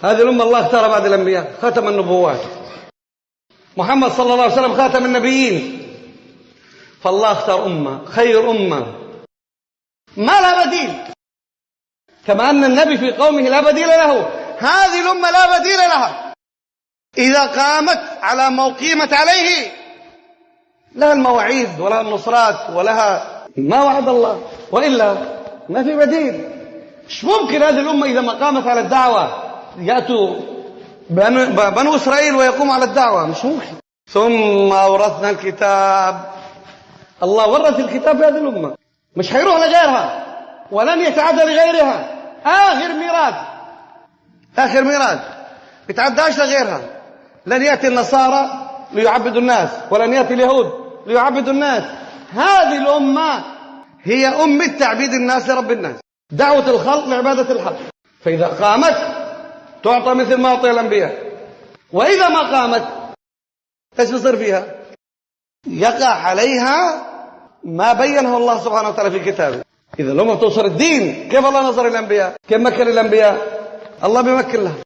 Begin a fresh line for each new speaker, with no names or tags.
هذه الأمة الله اختار بعد الأنبياء خاتم النبوات. محمد صلى الله عليه وسلم خاتم النبيين. فالله اختار أمة خير أمة ما لا بديل، كما أن النبي في قومه لا بديل له، هذه الأمة لا بديل لها إذا قامت على ما قيمت عليه. لها المواعيد ولها النصرات ولها ما وعد الله، وإلا ما في بديل. مش ممكن هذه الأمة إذا ما قامت على الدعوة يأتوا بنو إسرائيل ويقوم على الدعوة، مش ممكن. ثم أورثنا الكتاب. الله ورث الكتاب لهذه الأمة، مش هيروح لغيرها ولن يتعدى لغيرها. آخر ميراث بيتعداش لغيرها. لن يأتي النصارى ليعبدوا الناس، ولن يأتي اليهود ليعبدوا الناس. هذه الأمة هي أمة تعبيد الناس لرب الناس، دعوة الخلق لعبادة الحق. فإذا قامت تعطى مثل ما أعطي الأنبياء، وإذا ما قامت ايش بيصير فيها؟ يقع عليها ما بينه الله سبحانه وتعالى في كتابه. إذا الأمة بتنصر الدين، كيف الله نصر الأنبياء؟ كيف مكن الأنبياء؟ الله بيمكن لها.